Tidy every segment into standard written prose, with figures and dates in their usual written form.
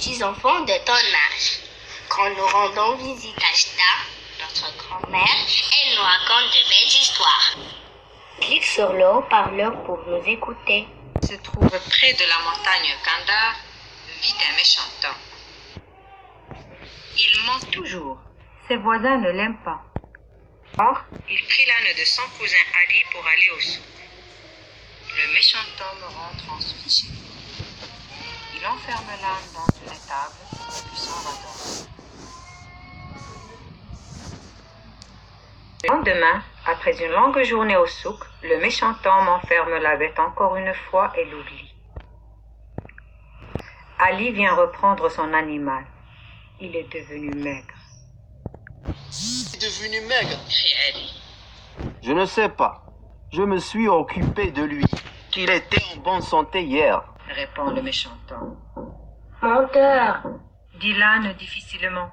petits-enfants de ton âge. Quand nous rendons visite à Chta, notre grand-mère, elle nous raconte de belles histoires. Clique sur le haut-parleur pour nous écouter. Se trouve près de la montagne Kandar, vit un méchant homme. Il ment toujours. Ses voisins ne l'aiment pas. Or, il prit l'âne de son cousin Ali pour aller au souk. Le méchant homme rentre ensuite chez lui. Il enferme l'âne dans une étable, puis s'en va dormir. Le lendemain, après une longue journée au souk, le méchant homme enferme la bête encore une fois et l'oublie. Ali vient reprendre son animal. Il est devenu maigre. Il est devenu maigre, Crie Ali. je ne sais pas. Je me suis occupé de lui. Qu'il était en bonne santé hier. Répond le méchant homme. Menteur! Dit l'âne difficilement.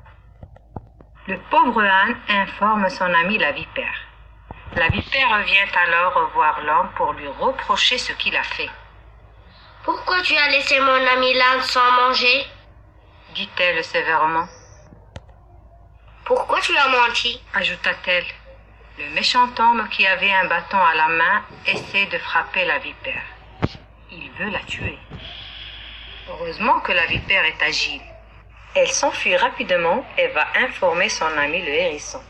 Le pauvre âne informe son ami la vipère. La vipère vient alors voir l'homme pour lui reprocher ce qu'il a fait. Pourquoi tu as laissé mon ami l'âne sans manger? Dit-elle sévèrement. Pourquoi tu as menti? Ajouta-t-elle. Le méchant homme qui avait un bâton à la main essaie de frapper la vipère. Il veut la tuer. Heureusement que la vipère est agile. Elle s'enfuit rapidement et va informer son ami le hérisson.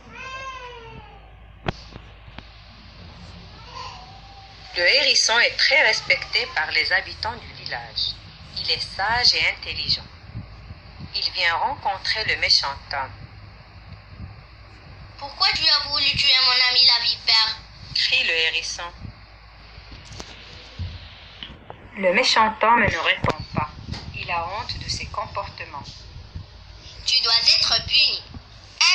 Le hérisson est très respecté par les habitants du village. Il est sage et intelligent. Il vient rencontrer le méchant homme. Pourquoi tu as voulu tuer mon ami la vipère? Crie le hérisson. Le méchant homme ne répond pas. Il a honte de ses comportements. Tu dois être puni.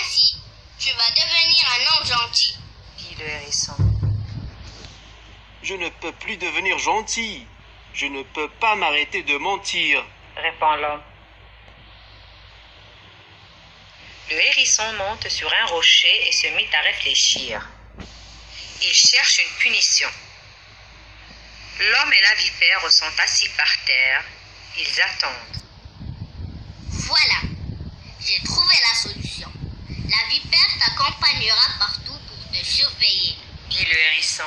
Ainsi, tu vas devenir un homme gentil. Dit le hérisson. Je ne peux plus devenir gentil. Je ne peux pas m'arrêter de mentir. Répond l'homme. Le hérisson monte sur un rocher et se mit à réfléchir. Il cherche une punition. L'homme et la vipère sont assis par terre. Ils attendent. Voilà, j'ai trouvé la solution. La vipère t'accompagnera partout pour te surveiller. Dit le hérisson.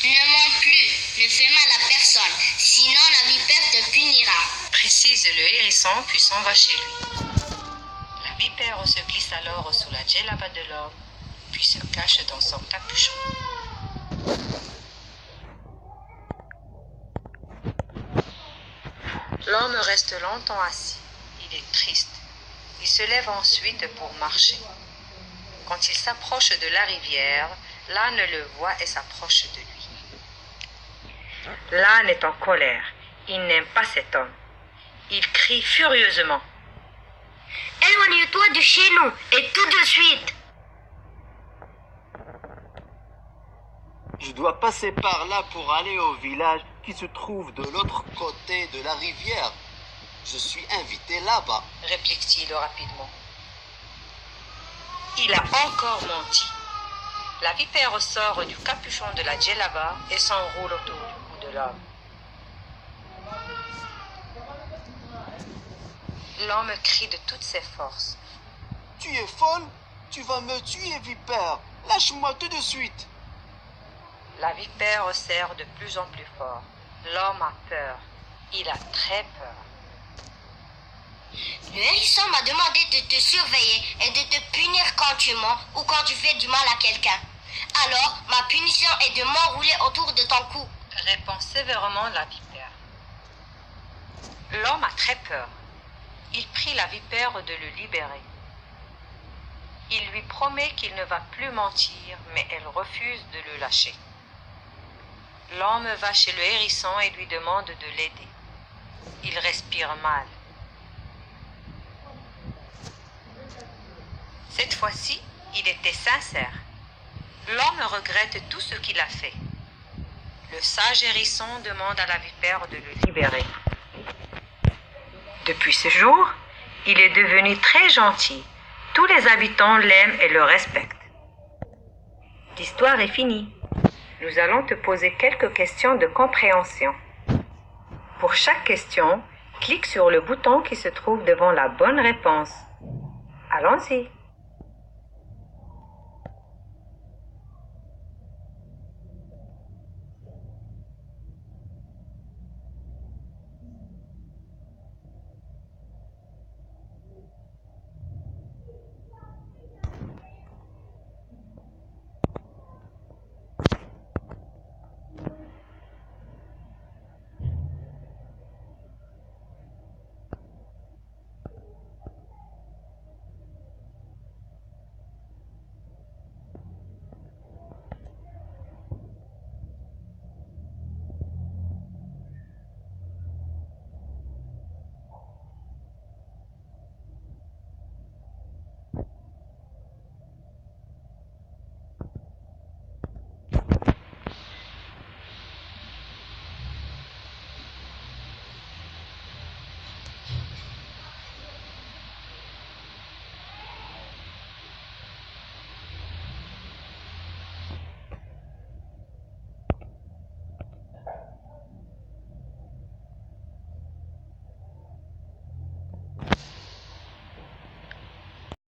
Ne mens plus, ne fais mal à personne, sinon la vipère te punira. Précise le hérisson puis s'en va chez lui. La vipère se glisse alors sous la djellaba de l'homme, puis se cache dans son capuchon. L'homme reste longtemps assis. Il est triste. Il se lève ensuite pour marcher. Quand il s'approche de la rivière, l'âne le voit et s'approche de lui. L'âne est en colère. Il n'aime pas cet homme. Il crie furieusement. Éloigne-toi de chez nous, et tout de suite. Je dois passer par là pour aller au village qui se trouve de l'autre côté de la rivière. Je suis invité là-bas. Réplique-t-il rapidement. Il a encore menti. La vipère sort du capuchon de la djellaba et s'enroule autour du cou de l'homme. L'homme crie de toutes ses forces. Tu es folle? Tu vas me tuer, vipère. Lâche-moi tout de suite. La vipère serre de plus en plus fort. L'homme a peur. Il a très peur. Le hérisson m'a demandé de te surveiller et de te punir quand tu mens ou quand tu fais du mal à quelqu'un. Alors, ma punition est de m'enrouler autour de ton cou. Répond sévèrement la vipère. L'homme a très peur. Il prie la vipère de le libérer. Il lui promet qu'il ne va plus mentir, mais elle refuse de le lâcher. L'homme va chez le hérisson et lui demande de l'aider. Il respire mal. Cette fois-ci, il était sincère. L'homme regrette tout ce qu'il a fait. Le sage hérisson demande à la vipère de le libérer. Depuis ce jour, il est devenu très gentil. Tous les habitants l'aiment et le respectent. L'histoire est finie. Nous allons te poser quelques questions de compréhension. Pour chaque question, Clique sur le bouton qui se trouve devant la bonne réponse. Allons-y.